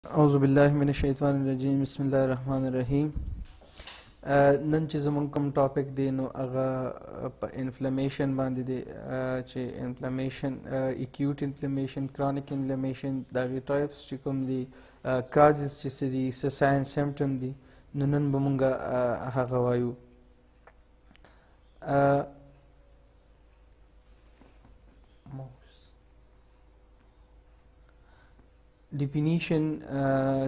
औज़ुबिल्लाहि मिनश्शैतानिर्रजीम बिस्मिल्लाहिर्रहमानिर्रहीम नन चे ज़मुन कम टॉपिक देनो अगा इन्फ्लेमेशन बांधे दे चे inflammation acute inflammation chronic inflammation दागे types चिकम the causes चिसे the sign symptom the none बमुंगा हगवायु definition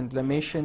inflammation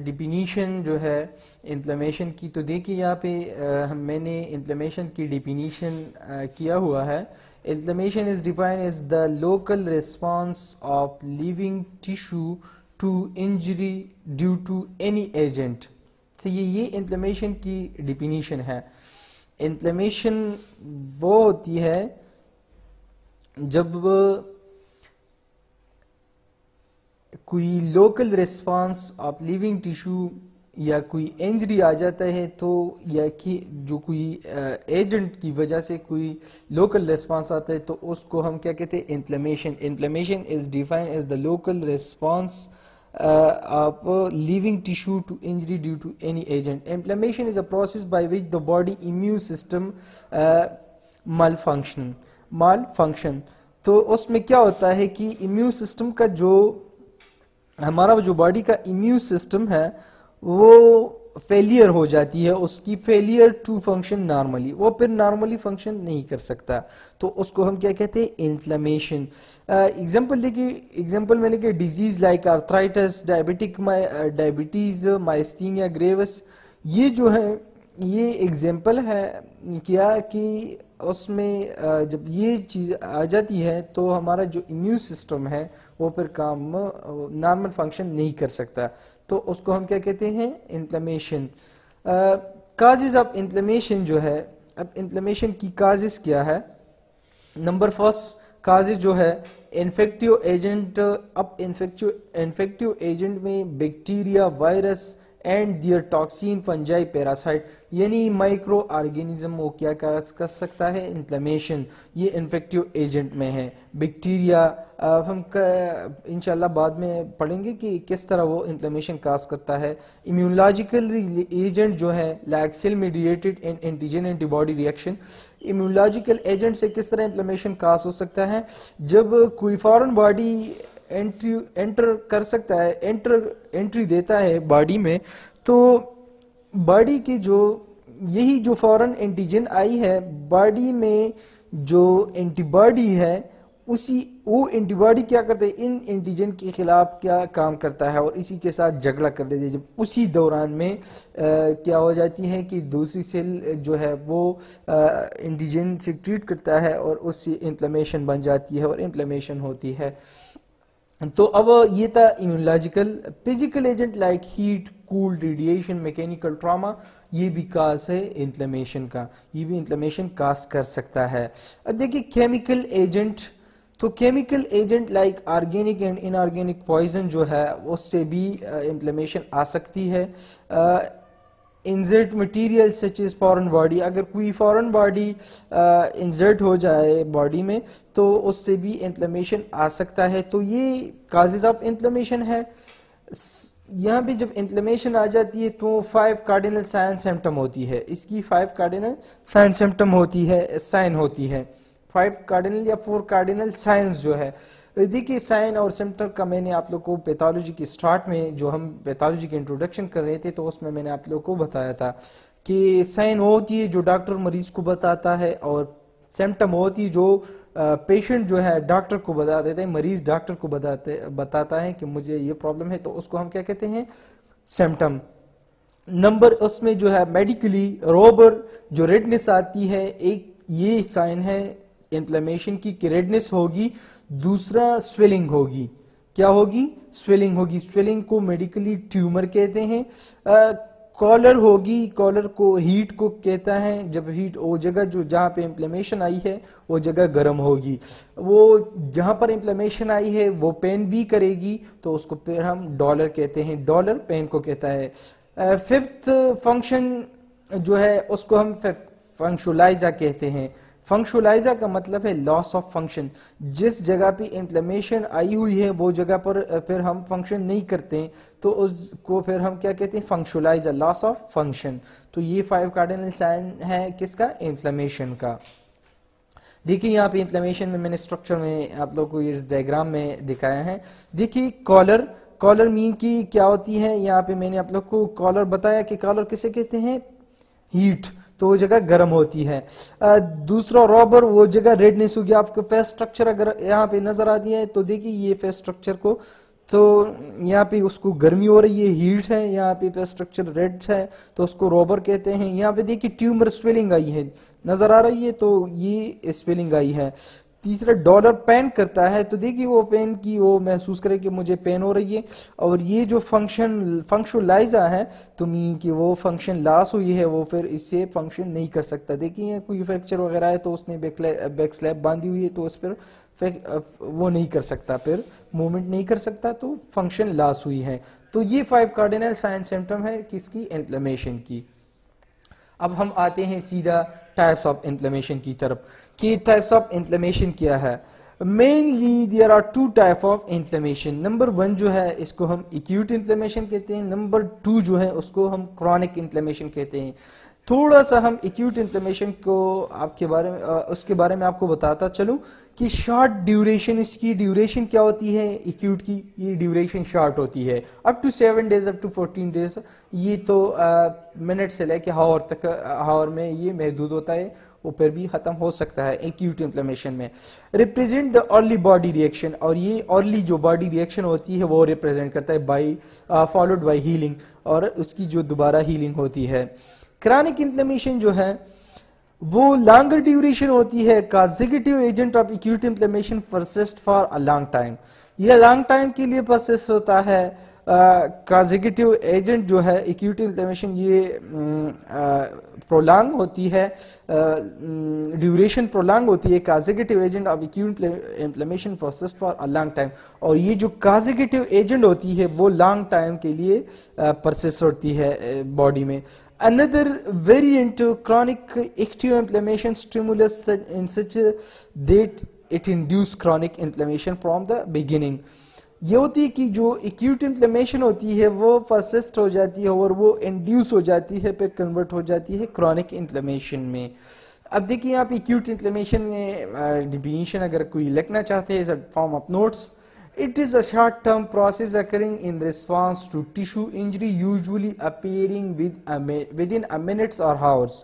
definition जो है इन्फ्लेमेशन की, तो देखिए यहाँ पे मैंने इन्फ्लेमेशन की डिफिनीशन किया हुआ है। Inflammation is defined as the local response of living tissue to injury due to any agent. तो ये इन्फ्लेमेशन की डिफिनीशन है। इन्फ्लेमेशन वो होती है जब कोई local response of living tissue या कोई इंजरी आ जाता है, तो या कि जो कोई एजेंट की वजह से कोई लोकल रिस्पांस आता है, तो उसको हम क्या कहते हैं, inflammation. Inflammation is defined as the local response of living tissue to injury due to any agent. Inflammation is a process by which the body immune system malfunction। तो उसमें क्या होता है कि इम्यून सिस्टम का जो हमारा जो बॉडी का इम्यून सिस्टम है वो फेलियर हो जाती है, उसकी फेलियर टू फंक्शन नॉर्मली, वो फिर नॉर्मली फंक्शन नहीं कर सकता, तो उसको हम क्या कहते हैं, इन्फ्लेमेशन। एग्जांपल देखिए, एग्जांपल में लेके disease like arthritis, diabetes, myasthenia gravis, ये जो है ये एग्जांपल है क्या कि उसमें जब ये चीज़ आ जाती है तो हमारा जो इम्यून सिस्टम है वो फिर काम नॉर्मल फंक्शन नहीं कर सकता, तो उसको हम क्या कहते हैं, इन्फ्लेमेशन। काजेज ऑफ इन्फ्लेमेशन जो है, अब इन्फ्लेमेशन की काजेज क्या है। नंबर फर्स्ट काजेज जो है इन्फेक्टिव एजेंट। अब इन्फेक्टिव एजेंट में bacteria, virus and their toxin, fungi, parasite, यानी माइक्रो ऑर्गेनिज्म वो क्या कर सकता है, इन्फ्लेमेशन, ये इन्फेक्टिव एजेंट में है। बैक्टीरिया हम इंशाल्लाह बाद में पढ़ेंगे कि किस तरह वो इन्फ्लेमेशन काज करता है। इम्यूनोलॉजिकल एजेंट जो है like cell mediated antigen antibody reaction. Immunological agent से किस तरह इन्फ्लेमेशन काज हो सकता है, जब कोई फॉरेन बॉडी एंटर कर सकता है, एंट्री देता है बॉडी में, तो बॉडी की जो यही जो फॉरेन एंटीजन आई है, बॉडी में जो एंटीबॉडी है वो एंटीबॉडी क्या करते हैं, इन एंटीजन के खिलाफ क्या काम करता है और इसी के साथ झगड़ा कर देते हैं। जब उसी दौरान में क्या हो जाती है कि दूसरी सेल जो है वो एंटीजन से ट्रीट करता है और उससे इन्फ्लेमेशन बन जाती है और इन्फ्लेमेशन होती है। तो अब ये था immunological. Physical agent like heat, cool, radiation, mechanical trauma, ये भी काज है इन्फ्लेमेशन का, ये भी इन्फ्लेमेशन काज कर सकता है। अब देखिए केमिकल एजेंट, तो chemical agent like organic and inorganic poison जो है उससे भी इन्फ्लेमेशन आ सकती है। Inert material such as foreign body, अगर कोई फॉरेन बॉडी इंजर्ट हो जाए बॉडी में तो उससे भी इन्फ्लेमेशन आ सकता है। तो ये काजेज ऑफ इन्फ्लेमेशन है। यहाँ पे जब इन्फ्लेमेशन आ जाती है तो 5 कार्डिनल साइन सिम्पटम होती है, इसकी 5 कार्डिनल साइन सिम्पटम होती है, साइन होती है 5 कार्डिनल या 4 कार्डिनल साइंस जो है। देखिए साइन और सिम्पटम का मैंने आप लोग को पैथोलॉजी के स्टार्ट में जो हम पैथोलॉजी के इंट्रोडक्शन कर रहे थे तो उसमें मैंने आप लोग को बताया था कि साइन होती है जो डॉक्टर मरीज को बताता है और सिम्पटम होती है जो पेशेंट जो है डॉक्टर को बता देते हैं, मरीज डॉक्टर को बताता है कि मुझे ये प्रॉब्लम है, तो उसको हम क्या कहते हैं, सिम्पटम। नंबर उसमें जो है मेडिकली रोबर जो रेडनेस आती है, एक ये साइन है इन्फ्लेमेशन की कि रेडनेस होगी। दूसरा स्वेलिंग होगी, क्या होगी, स्वेलिंग होगी, स्वेलिंग को मेडिकली ट्यूमर कहते हैं। कॉलर होगी, कॉलर को हीट को कहता है, जब हीट वो जगह जो जहाँ पे इन्फ्लेमेशन आई है वो जगह गर्म होगी, वो जहाँ पर इन्फ्लेमेशन आई है वो पेन भी करेगी, तो उसको फिर हम डॉलर कहते हैं, डॉलर पेन को कहता है। फिफ्थ फंक्शन जो है उसको हम फंक्शनलाइजा कहते हैं। फंक्शनलाइजा का मतलब है लॉस ऑफ फंक्शन। जिस जगह पे इन्फ्लेमेशन आई हुई है वो जगह पर फिर हम फंक्शन नहीं करते तो उसको फिर हम क्या कहते हैं, फंक्शनलाइजा, लॉस ऑफ फंक्शन। तो ये 5 कार्डिनल साइन है किसका, इन्फ्लेमेशन का। देखिए यहाँ पे इन्फ्लेमेशन में मैंने स्ट्रक्चर में आप लोग को इस डायग्राम में दिखाया है। देखिए कॉलर, कॉलर मीन की क्या होती है, यहाँ पे मैंने आप लोग को कॉलर बताया कि कॉलर किसे कहते हैं, हीट, तो वो जगह गर्म होती है। दूसरा रॉबर, वो जगह रेडनेस होगी। आपको फेस स्ट्रक्चर अगर यहाँ पे नजर आती है तो देखिए ये फेस स्ट्रक्चर को, तो यहाँ पे उसको गर्मी हो रही है, हीट है, यहाँ पे फेस स्ट्रक्चर रेड है तो उसको रॉबर कहते हैं। यहाँ पे देखिए ट्यूमर स्वेलिंग आई है, नजर आ रही है, तो ये स्वेलिंग आई है। तीसरा डॉलर पेन करता है, तो देखिए वो पेन की वो महसूस करे कि मुझे पेन हो रही है। और ये जो फंक्शनलाइजा है तो मीन कि वो फंक्शन लॉस हुई है, वो फिर इससे फंक्शन नहीं कर सकता। देखिए कोई फ्रैक्चर वगैरह है तो उसने बैक स्लैब बांधी हुई है तो उस पर वो नहीं कर सकता, फिर मूवमेंट नहीं कर सकता, तो फंक्शन लॉस हुई है। तो ये 5 कार्डिनल साइन सिम्टम है किसकी, इन्फ्लेमेशन की। अब हम आते हैं सीधा टाइप्स ऑफ इन्फ्लेमेशन की तरफ कि टाइप्स ऑफ इन्फ्लेमेशन क्या है। Mainly there are 2 type of inflammation. Number 1 जो है इसको हम एक्यूट इन्फ्लेमेशन कहते हैं, नंबर 2 जो है उसको हम क्रॉनिक इन्फ्लेमेशन कहते हैं। थोड़ा सा हम एक्यूट इन्फ्लेमेशन को आपके बारे में उसके बारे में आपको बताता चलूं कि शॉर्ट ड्यूरेशन, इसकी ड्यूरेशन क्या होती है एक्यूट की, ये ड्यूरेशन शॉर्ट होती है up to 7 days, up to 14 days. ये तो मिनट से लेके हावर तक, हावर में ये महदूद होता है, वो फिर भी खत्म हो सकता है एक्यूट इन्फ्लेमेशन में। Represent the early body reaction, और ये अर्ली जो बॉडी रिएक्शन होती है वो रिप्रेजेंट करता है बाई फॉलोड बाई हीलिंग, और उसकी जो दोबारा हीलिंग होती है। क्रॉनिक इन्फ्लेमेशन जो है वो लॉन्गर ड्यूरेशन होती है। Causative agent of acute inflammation persist for a long time, यह लॉन्ग टाइम के लिए परसिस्ट होता है। कॉजेगेटिव एजेंट जो है एक्यूट इन्फ्लेमेशन, ये प्रोलॉन्ग होती है, ड्यूरेशन प्रोलॉन्ग होती है। Causative agent of acute inflammation persist for a long time, और ये जो कॉजेगेटिव एजेंट होती है वो लॉन्ग टाइम के लिए परसिस्ट होती है बॉडी में। Another variant chronic active inflammation stimulus in such that it induce chronic inflammation from the beginning। ये होती है कि जो एक्यूट इन्फ्लेमेशन होती है वो परसिस्ट हो जाती है और वो इंड्यूस हो जाती है, फिर कन्वर्ट हो जाती है क्रॉनिक इन्फ्लेमेशन में। अब देखिए यहाँ पे एक्यूट इन्फ्लेमेशन में डिफिनीशन अगर कोई लिखना चाहते हैं form of notes, it is a short-term process occurring in response to tissue injury, usually appearing within a minutes or hours.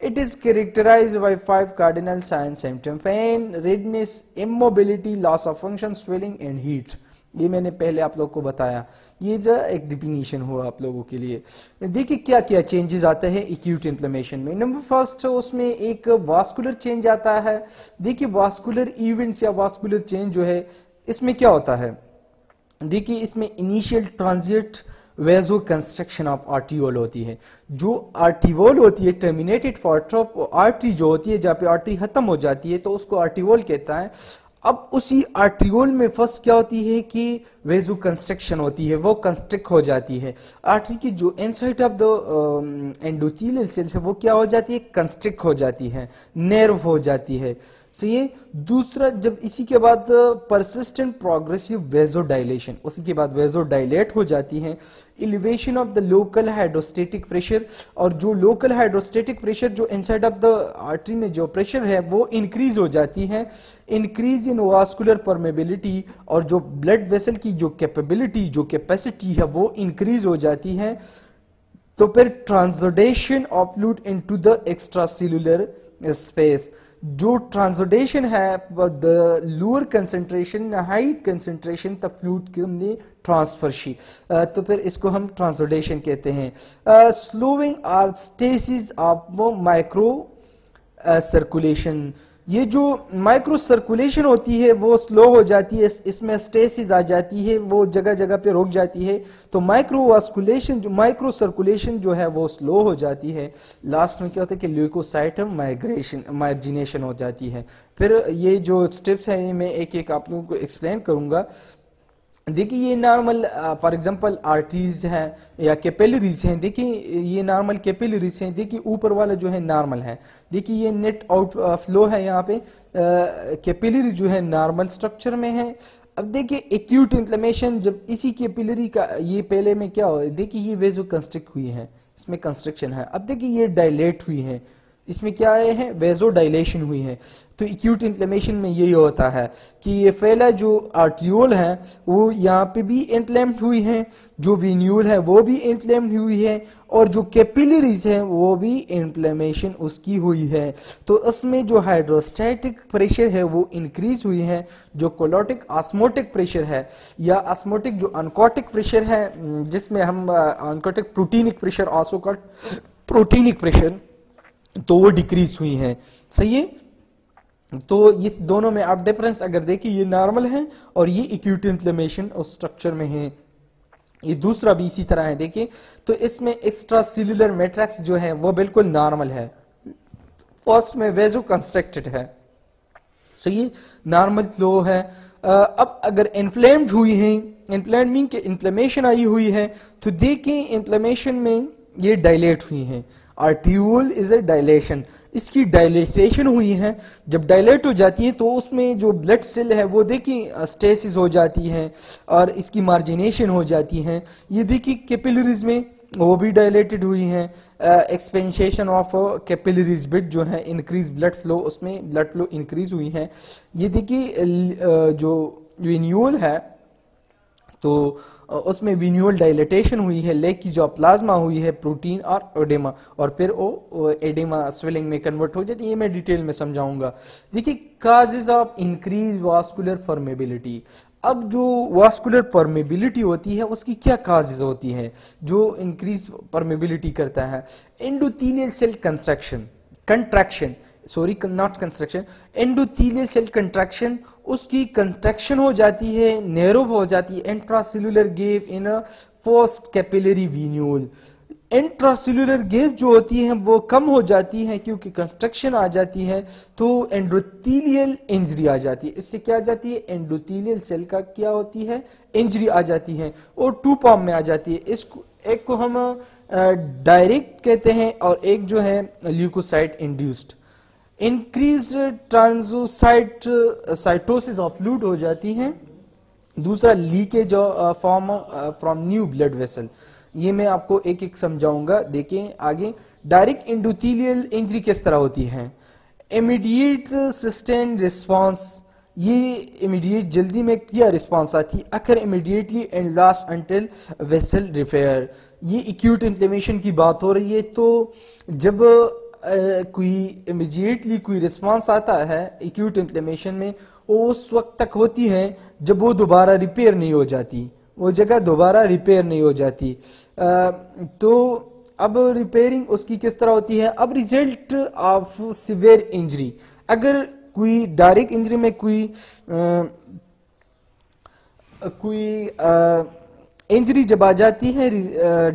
It is characterized by 5 cardinal sign symptoms: pain, redness, immobility, loss of function, swelling and heat। ये मैंने पहले आप लोग को बताया, ये जो एक डिफिनीशन हुआ आप लोगों के लिए। देखिए क्या क्या चेंजेस आते हैं एक्यूट इन्फ्लेमेशन में। नंबर फर्स्ट उसमें एक वास्कुलर चेंज आता है। देखिए वास्कुलर इवेंट्स या वास्कुलर चेंज जो है इसमें क्या होता है, देखिए इसमें initial transient vasoconstriction of arteriole होती है। जो आर्टिवोल होती है, टर्मिनेटेड फॉर्ट्रोप आर्टरी जो होती है, जहाँ पे आर्टरी खत्म हो जाती है तो उसको आर्टिवोल कहता है। अब उसी आर्ट्रियोल में फर्स्ट क्या होती है कि वेजो कंस्ट्रक्शन होती है, वो कंस्ट्रक्ट हो जाती है। आर्टरी की जो inside of the endothelial cells है वो क्या हो जाती है, कंस्ट्रक्ट हो जाती है, नर्व हो जाती है। सही है। दूसरा, जब इसी के बाद परसिस्टेंट प्रोग्रेसिव वेजोडाइलेशन, उसी के बाद वेजोडाइलेट हो जाती है। Elevation of the local hydrostatic pressure, और जो लोकल हाइड्रोस्टेटिक प्रेशर जो इनसाइड ऑफ द आर्टरी में जो प्रेशर है वो इंक्रीज हो जाती है। इंक्रीज इन वास्कुलर परमेबिलिटी, और जो ब्लड वेसल की जो कैपेबिलिटी, जो कैपेसिटी है वो इंक्रीज हो जाती है। तो फिर transudation of fluid into the extracellular space, जो ट्रांसोडेशन है the lower concentration high concentration तक फ्लूइड के हमने ट्रांसफर शी, तो फिर इसको हम ट्रांसोडेशन कहते हैं। स्लोइंग और स्टेसिस ऑफ माइक्रो सर्कुलेशन, ये जो माइक्रो सर्कुलेशन होती है वो स्लो हो जाती है, इसमें स्टेसिस आ जाती है, वो जगह जगह पे रुक जाती है। तो माइक्रो वास्कुलेशन, जो माइक्रो सर्कुलेशन जो है वो स्लो हो जाती है। लास्ट में क्या होता है कि ल्यूकोसाइट माइग्रेनेशन हो जाती है। फिर ये जो स्टेप्स हैं मैं एक एक आप लोगों को एक्सप्लेन करूंगा। देखिए ये नॉर्मल फॉर एग्जांपल आर्टरीज हैं या कैपिलरीज हैं। देखिए ये नॉर्मल कैपिलरीज हैं। देखिए ऊपर वाला जो है नॉर्मल है। देखिए ये नेट आउट फ्लो है। यहाँ पे कैपिलरी जो है नॉर्मल स्ट्रक्चर में है। अब देखिए एक्यूट इन्फ्लेमेशन जब इसी कैपिलरी का ये पहले में क्या हो, देखिए ये वेजो कंस्ट्रिक्ट हुई है, इसमें कंस्ट्रक्शन है। अब देखिए ये डायलेट हुई है, इसमें क्या आए हैं, वेजो डायलेशन हुई है। तो एक्यूट इन्फ्लेमेशन में यही होता है कि ये फैला जो आर्ट्रियोल है वो यहाँ पे भी इन्फ्लेम्ड हुई है, जो वेन्यूल है वो भी इन्फ्लेम्ड हुई है, और जो कैपिलरीज है वो भी इन्फ्लेमेशन उसकी हुई है। तो इसमें जो हाइड्रोस्टैटिक प्रेशर है वो इंक्रीज हुई है। जो कोलोटिक ऑस्मोटिक प्रेशर है या ऑस्मोटिक जो अनकोटिक प्रेशर है, जिसमें हम oncotic proteinic pressure also called proteinic pressure, तो वो डिक्रीज हुई है। सही है। तो इस दोनों में आप डिफरेंस अगर देखिए, ये नॉर्मल है और ये एक्यूट इन्फ्लेमेशन उस स्ट्रक्चर में है। ये दूसरा भी इसी तरह है। देखिए तो इसमें एक्स्ट्रा सेल्यूलर मैट्रिक्स जो है वो बिल्कुल नॉर्मल है, फर्स्ट में वेजो कंस्ट्रक्टेड है। सही है, नॉर्मल फ्लो है। अब अगर इन्फ्लेम्ड हुई है, इन्फ्लेम्ड मीन के इन्फ्लेमेशन आई हुई है, तो देखिए इन्फ्लेमेशन में ये डायलेट हुई है। आर्ट्रियोल इज अ डायलेशन, इसकी डायलेटेशन हुई है। जब डायलेट हो जाती है तो उसमें जो ब्लड सेल है वो देखिए स्टेसिस हो जाती है और इसकी मार्जिनेशन हो जाती है। ये देखिए कैपिलरीज में वो भी डायलेटेड हुई हैं। एक्सपेंसेशन ऑफ कैपिलरीज बिट जो है, इंक्रीज ब्लड फ्लो, उसमें ब्लड फ्लो इंक्रीज हुई है। ये देखिए जो वेन्यूल है तो उसमें वेन्यूल डायलेटेशन हुई है, लेग की जो प्लाज्मा हुई है, प्रोटीन और एडेमा, और फिर वो एडेमा स्वेलिंग में कन्वर्ट हो जाती है। ये मैं डिटेल में समझाऊंगा। देखिए causes of increase vascular permeability. अब जो वास्कुलर परमेबिलिटी होती है उसकी क्या काजेज होती हैं जो इंक्रीज परमेबिलिटी करता है? Endothelial cell contraction, sorry not construction, endothelial cell contraction, उसकी कंट्रैक्शन हो जाती है, नैरो हो जाती है। Intracellular gap in first capillary venule, intracellular gap जो होती है वो कम हो जाती है क्योंकि कंस्ट्रक्शन आ जाती है, तो एंडोथेलियल इंजरी आ जाती है। इससे क्या आ जाती है, एंडोथेलियल सेल का क्या होती है, इंजरी आ जाती है, और टू फॉर्म में आ जाती है। इसको एक को हम डायरेक्ट कहते हैं और एक जो है leucocyte induced. Increase transcytosis of fluid हो जाती है। दूसरा leakage form from new blood vessel. ये मैं आपको एक एक समझाऊंगा। देखिए आगे, डायरेक्ट एंडोथेलियल इंजरी किस तरह होती है? इमीडिएट सस्टेन रिस्पांस, ये इमीडिएट जल्दी में क्या रिस्पांस आती है, occur immediately and last until vessel repair. ये एक्यूट इन्फ्लेमेशन की बात हो रही है। तो जब कोई इमीडिएटली कोई रिस्पांस आता है एक्यूट इन्फ्लेमेशन में, वो उस वक्त तक होती है जब वो दोबारा रिपेयर नहीं हो जाती, वो जगह दोबारा रिपेयर नहीं हो जाती। तो अब रिपेयरिंग उसकी किस तरह होती है? अब रिजल्ट ऑफ सिवियर इंजरी, अगर कोई डायरेक्ट इंजरी में इंजरी जब आ जाती है,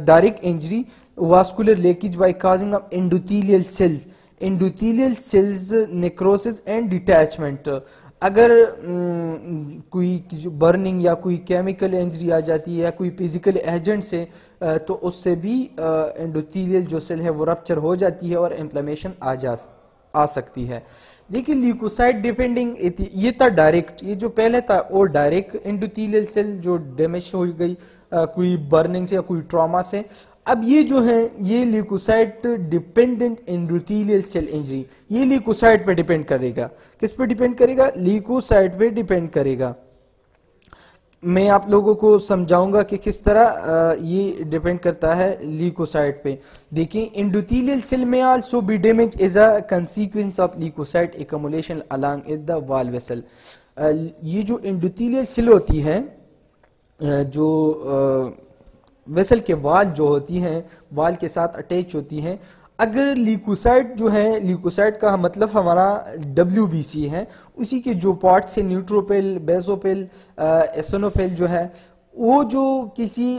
direct injury, vascular leakage by causing of endothelial cells necrosis and detachment. अगर कोई बर्निंग या कोई केमिकल इंजरी आ जाती है या कोई फिजिकल एजेंट से, तो उससे भी एंडोथेलियल जो सेल है वो रप्चर हो जाती है और इन्फ्लेमेशन आ सकती है। देखिए ल्यूकोसाइट डिपेंडिंग, ये था डायरेक्ट, ये जो पहले था वो डायरेक्ट एंडोथेलियल सेल जो डैमेज हो गई कोई बर्निंग से या कोई ट्रॉमा से। अब ये जो है ये leukocyte dependent endothelial cell injury, ये ल्यूकोसाइट पे डिपेंड करेगा। किस पे डिपेंड करेगा? ल्यूकोसाइट पे डिपेंड करेगा। मैं आप लोगों को समझाऊंगा कि किस तरह ये डिपेंड करता है ल्यूकोसाइट पे। देखिए एंडोथेलियल सेल में also be damage as a consequence of leukocyte accumulation along with the wall vessel. ये जो एंडोथेलियल सेल होती है, जो वेसल के वाल जो होती हैं, वाल के साथ अटैच होती हैं, अगर ल्यूकोसाइट जो है, ल्यूकोसाइट का मतलब हमारा WBC है, उसी के जो पार्ट्स है न्यूट्रोफिल, बेसोफिल, एसिनोफिल जो है, वो जो किसी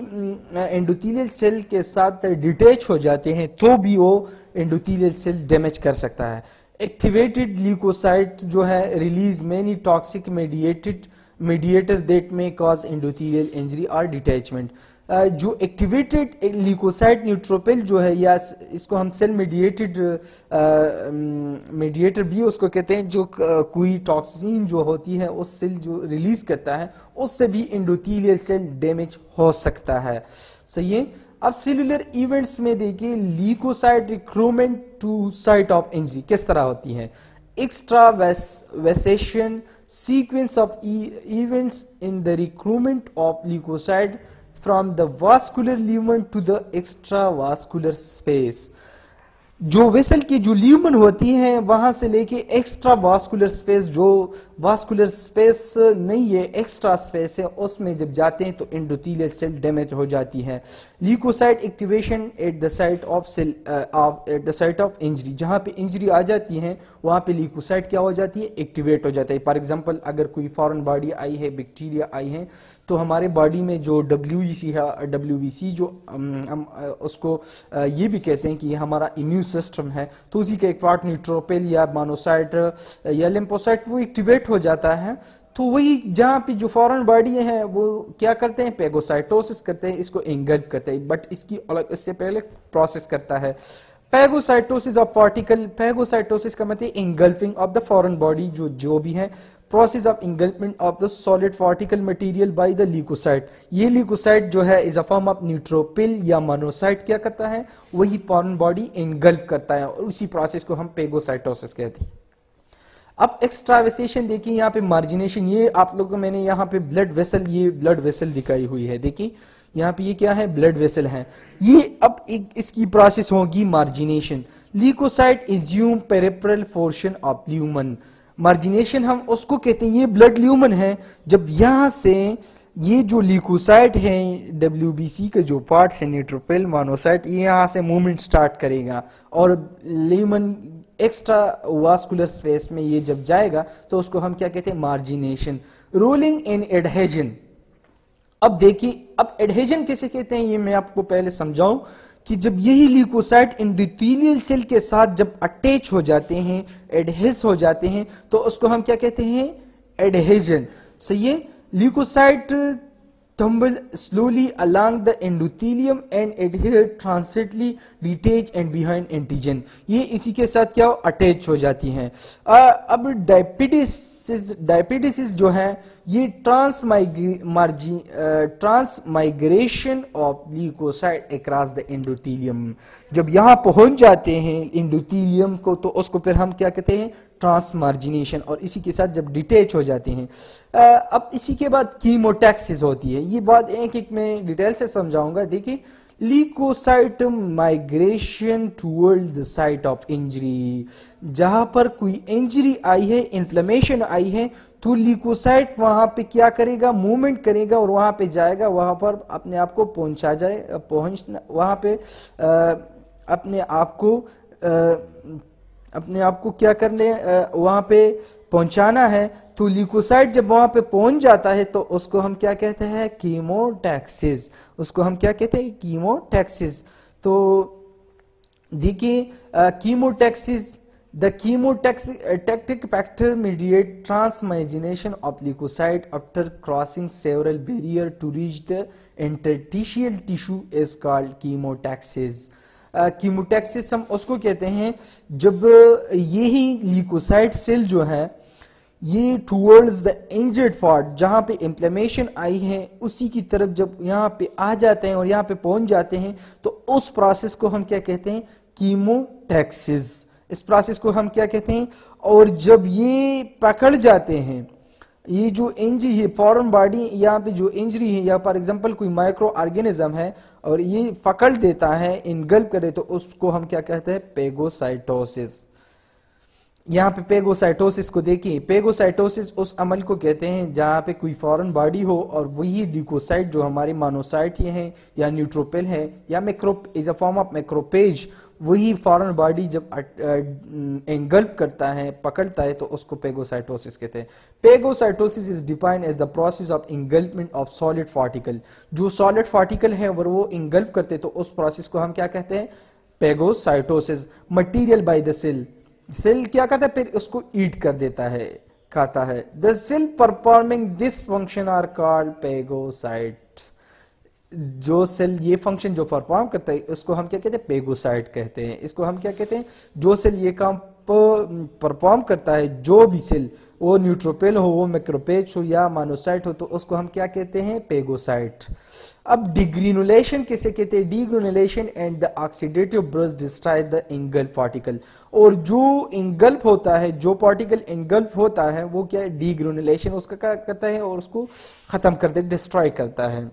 एंडोथेलियल सेल के साथ डिटैच हो जाते हैं तो भी वो एंडोथेलियल सेल डैमेज कर सकता है। एक्टिवेटेड ल्यूकोसाइट जो है release many toxic mediated mediator that may cause endothelial injury or detachment. जो एक्टिवेटेड ल्यूकोसाइट न्यूट्रोपिल जो है, या इसको हम सेल मीडिएटर भी उसको कहते हैं, जो कोई टॉक्सिन जो होती है उस सेल जो रिलीज करता है उससे भी एंडोथेलियल सेल डैमेज हो सकता है। सही है। अब सेलुलर इवेंट्स में देखिए leukocyte recruitment to site of injury किस तरह होती है। extravasation sequence of events in the recruitment of leukocyte from the vascular lumen to the extravascular space। जो वेसल की जो ल्यूमन होती है वहां से लेके एक्स्ट्रा वास्कुलर स्पेस, जो वास्कुलर स्पेस नहीं है एक्स्ट्रा स्पेस है, उसमें जब जाते हैं तो एंडोथेलियल सेल डैमेज हो जाती है। Leukocyte activation at the site of cell at the site of injury, जहां पे इंजरी आ जाती है वहां पे ल्यूकोसाइट क्या हो जाती है, एक्टिवेट हो जाता है। फॉर एग्जांपल अगर कोई फॉरेन बॉडी आई है, बैक्टीरिया आई है, तो हमारे बॉडी में जो WBC है, WBC जो हम उसको ये भी कहते हैं कि ये हमारा इम्यून सिस्टम है, तो उसी का एक पार्ट न्यूट्रोपिल या मोनोसाइट या लिम्फोसाइट वो एक्टिवेट हो जाता है। तो वही जहाँ पे जो फॉरेन बॉडी है वो क्या करते हैं, पेगोसाइटोसिस करते हैं, इसको एंगल्फ करते हैं, बट इसकी अलग इससे पहले प्रोसेस करता है। पैगोसाइटोसिस ऑफ पार्टिकल, पैगोसाइटोसिस का मतलब engulfing of the foreign body, जो भी है process of engulfment of the solid particle material by the leucocyte. ये ल्यूकोसाइट जो है is a form of neutrophil या मोनोसाइट क्या करता है, वही फॉरेन बॉडी एंगल्फ करता है और उसी प्रोसेस को हम पैगोसाइटोसिस कहते हैं। अब एक्स्ट्रावेसेशन देखिए, यहाँ पे मार्जिनेशन, ये आप लोगों को मैंने यहाँ पे ब्लड वेसल, ये ब्लड वेसल दिखाई हुई है, देखिए यहाँ पे ये क्या है, ब्लड वेसल है। ये अब एक इसकी प्रोसेस होगी margination. Leukocyte assume peripheral portion of lumen. Margination हम उसको कहते हैं, ये ब्लड ल्यूमन है, जब यहाँ से ये जो ल्यूकोसाइट है WBC का जो पार्ट है न्यूट्रोपिल मोनोसाइट, ये यहाँ से मूवमेंट स्टार्ट करेगा और ल्यूमन एक्स्ट्रा वास्कुलर स्पेस में ये जब जाएगा तो उसको हम क्या कहते हैं, मार्जिनेशन। रोलिंग इन एडहेजन। अब देखिए, अब एडहेजन किसे कहते हैं ये मैं आपको पहले समझाऊं कि जब यही ल्यूकोसाइट एंडोथेलियल सेल के साथ जब अटैच हो जाते हैं, एडहेस हो जाते हैं, तो उसको हम क्या कहते हैं, एडहेजन। सही है। Leukocyte tumble slowly along the endothelium and adhere transiently detach and behind antigen, ये इसी के साथ क्या अटैच हो जाती हैं। अब डायपिटिस जो है ये transmigration of leukocyte across the endothelium, जब यहाँ पहुंच जाते हैं एंडोथेलियम को तो उसको फिर हम क्या कहते हैं, ट्रांसमार्जिनेशन, और इसी के साथ जब डिटेच हो जाते हैं। अब इसी के बाद कीमोटैक्सिस होती है, ये बात एक एक में डिटेल से समझाऊंगा। देखिए, leukocyte migration towards the site of injury, जहां पर कोई इंजरी आई है, इन्फ्लेमेशन आई है, तो ल्यूकोसाइट वहां पे क्या करेगा, मूवमेंट करेगा और वहां पे जाएगा, वहां पर अपने आप को पहुंचा जाए, वहां पे अपने आप को क्या करने वहां पे पहुंचाना है। तो ल्यूकोसाइट जब वहां पे पहुंच जाता है तो उसको हम क्या कहते हैं, कीमोटैक्सिस, उसको हम क्या कहते हैं, कीमोटैक्सिस। तो देखिए, chemotaxis, the chemotactic factor mediate transmigration of leucocyte after crossing several barrier to reach the interstitial tissue is called chemotaxis. Chemotaxis हम उसको कहते हैं जब यही ल्यूकोसाइट सेल जो है ये टुवर्ड्स द इंजर्ड पार्ट, जहां पे इन्फ्लेमेशन आई है उसी की तरफ जब यहाँ पे आ जाते हैं और यहाँ पे पहुंच जाते हैं तो उस प्रोसेस को हम क्या कहते हैं, कीमोटैक्सिस। इस प्रोसेस को हम क्या कहते हैं, और जब ये पकड़ जाते हैं, ये जो इंजरी है फॉरेन बॉडी, यहाँ पे जो इंजरी है या फॉर एग्जांपल कोई माइक्रो ऑर्गेनिज्म है और ये पकड़ देता है, इनगल्प करे, तो उसको हम क्या कहते हैं, पेगोसाइटोसिस। यहाँ पे पेगोसाइटोसिस को देखिए, पेगोसाइटोसिस उस अमल को कहते हैं जहाँ पे कोई फॉरेन बॉडी हो और वही ल्यूकोसाइट जो हमारे मोनोसाइट ये हैं या न्यूट्रोपिल है या इज अ फॉर्म ऑफ मैक्रोपेज, वही फॉरेन बॉडी जब एंगल्फ करता है, पकड़ता है, तो उसको पेगोसाइटोसिस कहते हैं। Phagocytosis is defined as the process of engulfment of solid particle, जो सॉलिड पार्टिकल है वो एंगल्फ करते तो उस प्रोसेस को हम क्या कहते हैं, phagocytosis. Material by the cell, cell क्या करता है, फिर उसको ईट कर देता है, खाता है। The cell performing this function are called phagocytes. जो सेल ये फंक्शन जो परफॉर्म करता है उसको हम क्या कहते हैं, पेगोसाइट कहते हैं। इसको हम क्या कहते हैं, जो सेल ये काम परफॉर्म करता है, जो भी सेल, वो न्यूट्रोफिल हो, वो मैक्रोफेज हो या मोनोसाइट हो, तो उसको हम क्या कहते हैं, पेगोसाइट। अब डिग्रेनुलेशन किसे कहते हैं, degranulation and the oxidative burst destroy the engulf particle. और जो इंगल्फ होता है, जो पार्टिकल इंगल्फ होता है, वो क्या है, डिग्रेनुलेशन उसका क्या करता है और उसको खत्म कर दे, डिस्ट्रॉय करता है।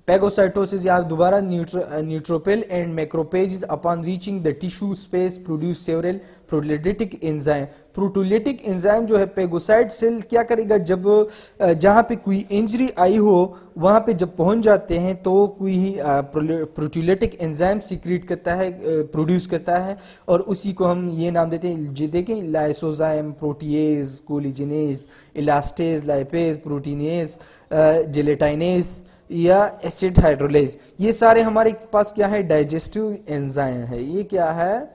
Phagocytosis यार दोबारा neutrophil and macrophages upon reaching the tissue space produce several proteolytic enzyme। Proteolytic enzyme जो है पेगोसाइट सेल क्या करेगा, जब जहाँ पे कोई इंजरी आई हो वहाँ पे जब पहुँच जाते हैं तो कोई प्रोटोलिटिक एंजाइम सीक्रेट करता है, प्रोड्यूस करता है, और उसी को हम ये नाम देते हैं, जो देखें lysozyme, protease, collagenase, elastase, lipase, proteinase, gelatinase या एसिड हाइड्रोलेज। ये सारे हमारे पास क्या है, डाइजेस्टिव एंजाइम है। ये क्या है,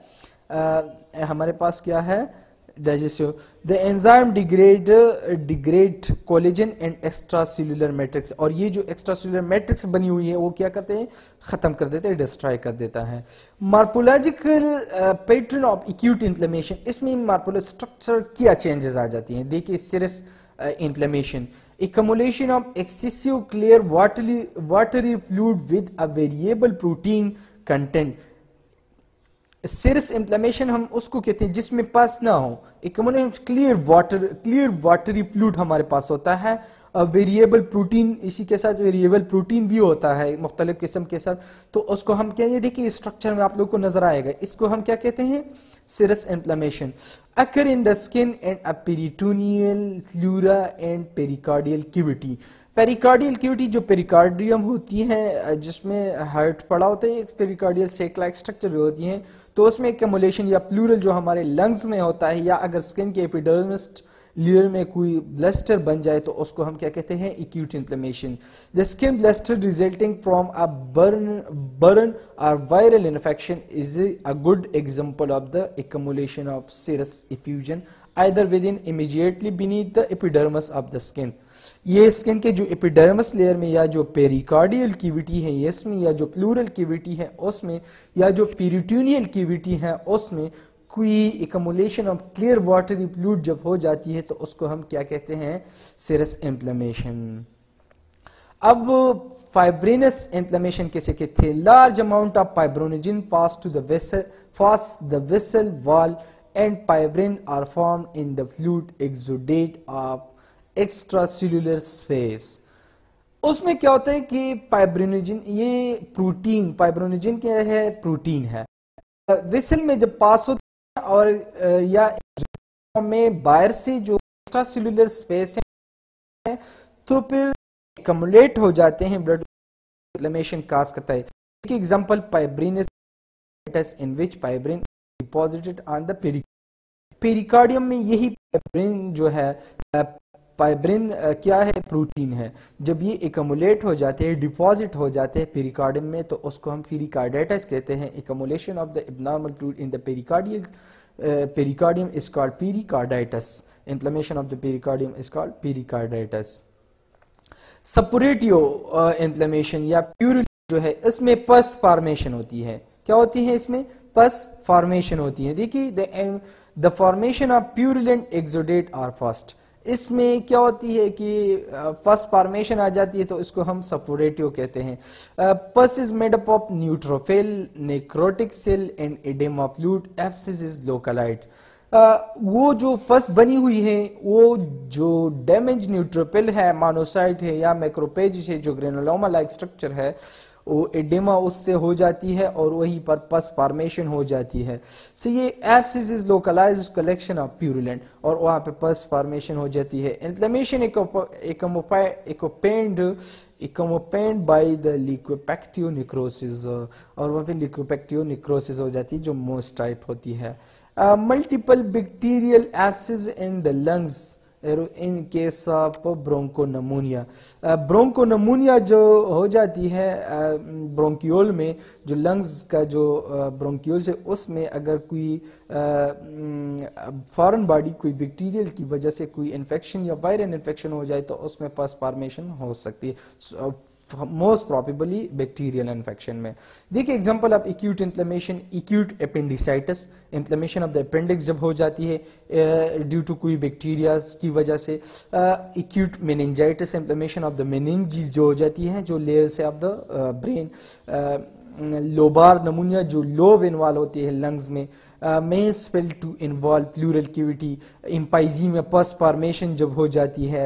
हमारे पास क्या है, digestive. The enzyme degrade collagen and extra cellular matrix. और ये जो एक्स्ट्रा सेल्यूलर मैट्रिक्स बनी हुई है वो क्या करते हैं, खत्म कर देते हैं, डिस्ट्रॉय कर देता है। मार्पोलॉजिकल पैटर्न ऑफ एक्यूट इन्फ्लेमेशन, इसमें मार्पोलॉजिकल स्ट्रक्चर क्या चेंजेस आ जाती हैं। देखिए serious inflammation, accumulation of excessive clear watery fluid with a variable protein content। Serious inflammation हम उसको कहते हैं जिसमें पास ना हो, क्लियर वाटरी फ्लूइड हमारे पास होता है, वेरिएबल प्रोटीन, इसी के साथ वेरिएबल प्रोटीन भी होता है मुख्तलिफ किस्म के साथ, तो उसको हम क्या, ये देखिए स्ट्रक्चर में आप लोग को नजर आएगा, इसको हम क्या कहते हैं, serous inflammation. Occur in the skin and a peritoneal pleura and pericardial cavity. Pericardial cavity जो पेरिकार्डियम होती है, जिसमें हार्ट पड़ा होता है, पेरिकार्डियल सेक लाइक स्ट्रक्चर जो होती हैं, तो उसमें एक्युमुलेशन या प्लूरल जो हमारे लंग्स में होता है, या अगर स्किन के एपिडर्मिस लेयर में कोई ब्लस्टर बन जाए तो उसको हम क्या कहते हैं, acute inflammation. The skin blister resulting from a burn or viral infection is a good example of the accumulation of serous effusion either within immediately beneath the epidermis of the skin. ये skin के जो epidermis layer में या जो pericardial cavity है इसमें, या जो प्लूरल कैविटी है उसमें, या जो पेरिटोनियल कैविटी है उसमें कोई accumulation of clear watery fluid जब हो जाती है तो उसको हम क्या कहते हैं, सीरस इन्फ्लेमेशन। अब फाइब्रिनस इन्फ्लेमेशन किसे कहते हैं, large amount of fibrinogen pass to the vessel wall and fibrin are formed in the fluid exudate of extracellular space. उसमें क्या होता है कि फाइब्रोनोजिन, ये प्रोटीन, फाइब्रोनोजिन क्या है, प्रोटीन है, वेसल में जब पास होता है और या में बाहर से जो एक्स्ट्रा सेल्यूलर स्पेस है तो फिर एक्युमुलेट हो जाते हैं, ब्लड इन्फ्लेमेशन काज करता है। एक example fibrinous in which fibrin deposited on the pericardium में। यही फाइब्रिन जो है, फाइब्रिन क्या है, प्रोटीन है, जब ये एक्युमुलेट हो जाते हैं, डिपॉजिट हो जाते हैं पेरिकार्डियम में तो उसको हम पेरिकार्डाइटिस कहते हैं। Accumulation of the abnormal fluid in the pericardium is called pericarditis. Inflammation of the pericardium is called pericarditis. Suppurative inflammation या प्यूरिल जो है, इसमें पस फॉर्मेशन होती है। क्या होती है इसमें, पस फॉर्मेशन होती है। देखिए the formation of purulent exudate are first. इसमें क्या होती है कि फर्स्ट फॉर्मेशन आ जाती है तो इसको हम सपोरेटिव कहते हैं। Pus is made up of neutrophil, necrotic cell and edema fluid, abscess is localised. वो जो पस बनी हुई है वो जो डैमेज न्यूट्रोफिल है, मोनोसाइट है या मैक्रोफेज है, जो ग्रेनुलोमा लाइक स्ट्रक्चर है, वो एडेमा उससे हो जाती है और वहीं पर पस फॉर्मेशन हो जाती है। सो ये abscess is localized collection of purulent और वहाँ पे पस फॉर्मेशन हो जाती है। Inflammation accompanied by the liquefactive necrosis, और वहाँ पे लिकोपेक्टिव निक्रोसिस हो जाती है जो मोस्ट टाइप होती है। Multiple bacterial abscess in the lungs in case of ब्रोंकोनमोनिया। ब्रोंकोनमोनिया जो हो जाती है ब्रोंकियोल में, जो लंग्स का जो ब्रोंकियोल है उसमें अगर कोई फॉरेन बॉडी कोई बैक्टीरियल की वजह से कोई इन्फेक्शन या वायरल इन्फेक्शन हो जाए तो उसमें परस्पार्मेशन हो सकती है, मोस्ट प्रॉबेबली बैक्टीरियल इन्फेक्शन में। देखिए example of acute inflammation, acute appendicitis, inflammation of the appendix जब हो जाती है ड्यू टू कोई बैक्टीरिया की वजह से। Acute meningitis, inflammation of the meninges जो हो जाती है, जो लेयर्स है of the brain. Lobar pneumonia, जो लोब इन्वॉल्व होती है लंग्स में। में spill to involve pleural cavity, empyema pus formation जब हो जाती है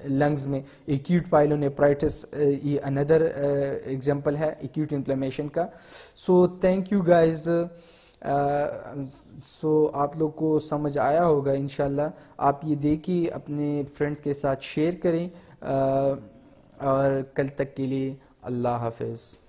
लंग्स में। एक्यूट पाइलोनेफ्राइटिस ये अनदर एग्जांपल है एक्यूट इन्फ्लेमेशन का। So thank you guys. So आप लोग को समझ आया होगा इंशाल्लाह। आप ये देखिए, अपने फ्रेंड्स के साथ शेयर करें और कल तक के लिए अल्लाह हाफिज़।